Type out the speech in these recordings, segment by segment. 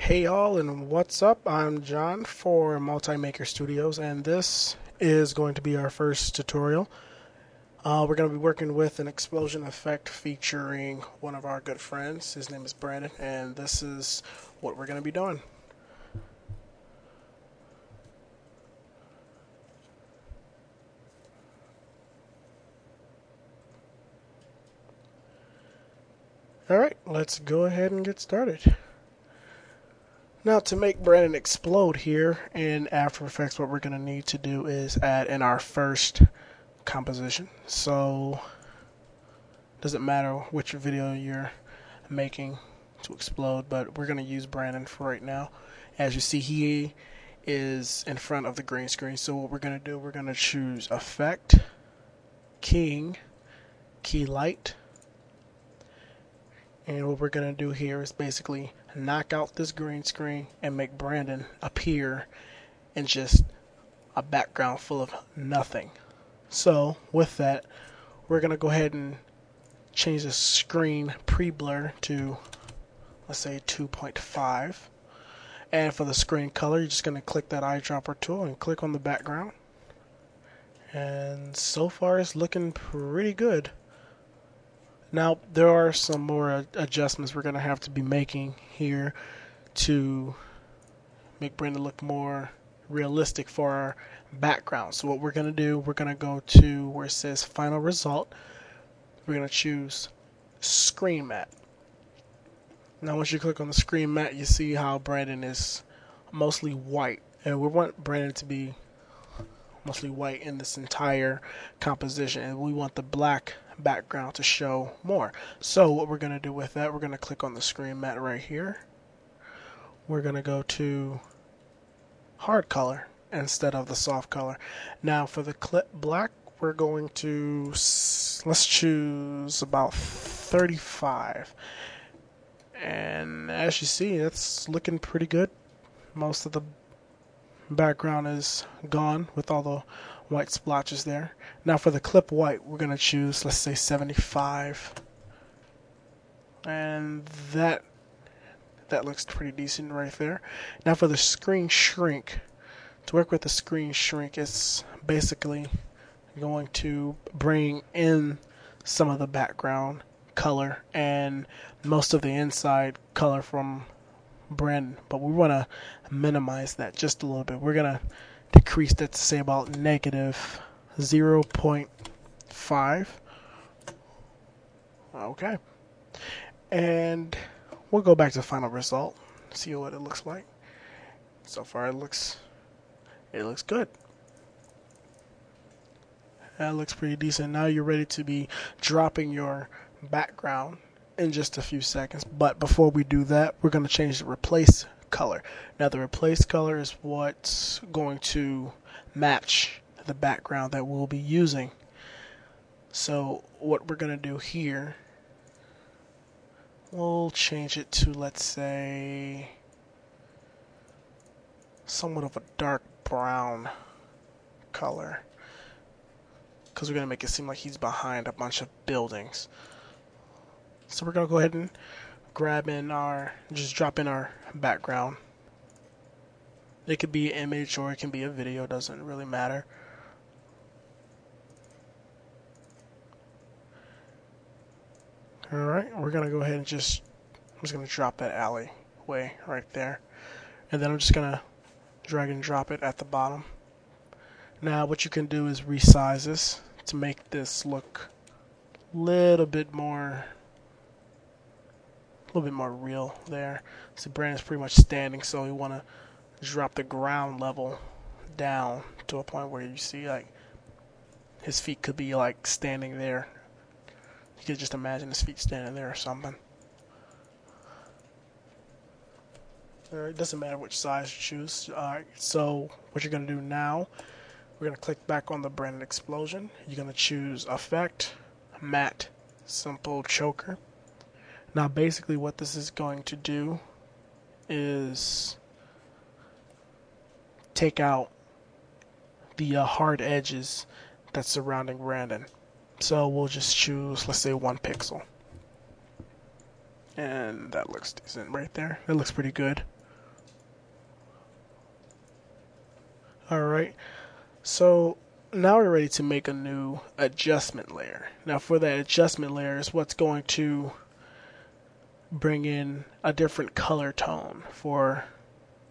Hey y'all, and what's up? I'm John for Multi-Maker Studios, and this is going to be our first tutorial. We're going to be working with an explosion effect featuring one of our good friends. His name is Brandon, and this is what we're going to be doing. Alright, let's go ahead and get started. Now, to make Brandon explode here in After Effects, what we're going to need to do is add in our first composition. So, doesn't matter which video you're making to explode, but we're going to use Brandon for right now. As you see, he is in front of the green screen. So what we're going to do, we're going to choose Effect, Keying, Key Light. And what we're going to do here is basically knock out this green screen and make Brandon appear in just a background full of nothing. So with that, we're going to go ahead and change the screen pre-blur to, let's say, 2.5. And for the screen color, you're just going to click that eyedropper tool and click on the background. And so far it's looking pretty good. Now, there are some more adjustments we're going to have to be making here to make Brandon look more realistic for our background. So what we're going to do, we're going to go to where it says Final Result. We're going to choose Screen Matte. Now, once you click on the Screen Matte, you see how Brandon is mostly white. And we want Brandon to be mostly white in this entire composition. And we want the black background to show more. So what we're going to do with that, we're going to click on the Screen Matte right here. We're going to go to hard color instead of the soft color. Now for the clip black, we're going to, let's choose about 35. And as you see, it's looking pretty good. Most of the background is gone with all the white splotches there. Now for the clip white, we're going to choose, let's say, 75. And that looks pretty decent right there. Now for the screen shrink, to work with the screen shrink, it's basically going to bring in some of the background color and most of the inside color from Brandon, but we want to minimize that just a little bit. We're going to decrease that to say about negative 0.5. Okay. And we'll go back to Final Result, see what it looks like. So far it looks good. That looks pretty decent. Now you're ready to be dropping your background in just a few seconds. But before we do that, we're going to change the replace color. Now the replace color is what's going to match the background that we'll be using. So what we're going to do here, we'll change it to, let's say, somewhat of a dark brown color, because we're going to make it seem like he's behind a bunch of buildings. So we're going to go ahead and just drop in our background. It could be an image or it can be a video, doesn't really matter. Alright, we're going to go ahead and I'm just going to drop that alleyway right there. And then I'm just going to drag and drop it at the bottom. Now what you can do is resize this to make this look a little bit more real there. See, Brandon's pretty much standing, so we want to drop the ground level down to a point where you see like his feet could be like standing there. You could just imagine his feet standing there or something. It doesn't matter which size you choose. Alright, so what you're going to do now, we're going to click back on the Brandon explosion. You're going to choose Effect, Matte, Simple Choker. Now basically what this is going to do is take out the hard edges that's surrounding Brandon. So we'll just choose, let's say, 1 pixel. And that looks decent right there. It looks pretty good. Alright, so now we're ready to make a new adjustment layer. Now for that adjustment layer is what's going to bring in a different color tone for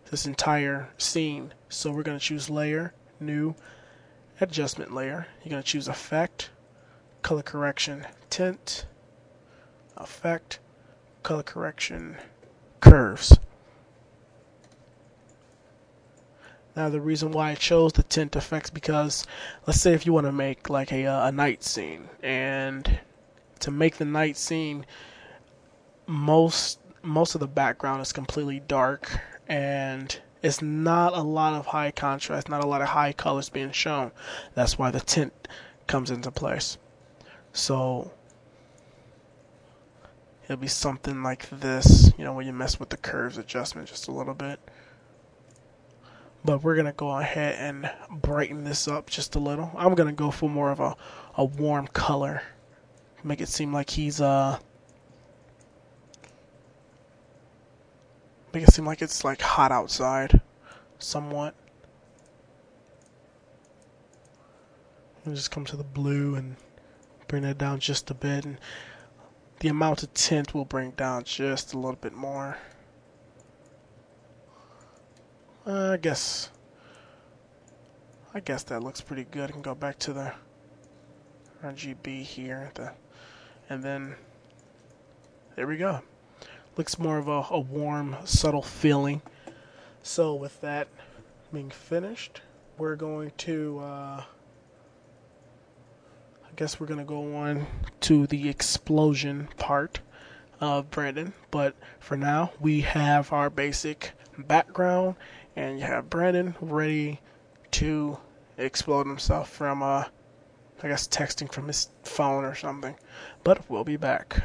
this entire scene. So we're going to choose Layer, New, Adjustment Layer. You're going to choose Effect, Color Correction, Tint, Effect, Color Correction, Curves. Now the reason why I chose the tint effects, because let's say if you want to make like a night scene, and to make the night scene, most of the background is completely dark and it's not a lot of high contrast, not a lot of high colors being shown. That's why the tint comes into place. So it'll be something like this, you know, when you mess with the curves adjustment just a little bit. But we're going to go ahead and brighten this up just a little. I'm going to go for more of a warm color. Make it seem like he's make it seem like it's like hot outside somewhat. And just come to the blue and bring that down just a bit, and the amount of tint will bring down just a little bit more. I guess that looks pretty good. I can go back to the RGB here, and then there we go. Looks more of a warm, subtle feeling. So with that being finished, we're going to I guess we're gonna go on to the explosion part of Brandon. But for now, we have our basic background, and you have Brandon ready to explode himself from I guess texting from his phone or something. But we'll be back.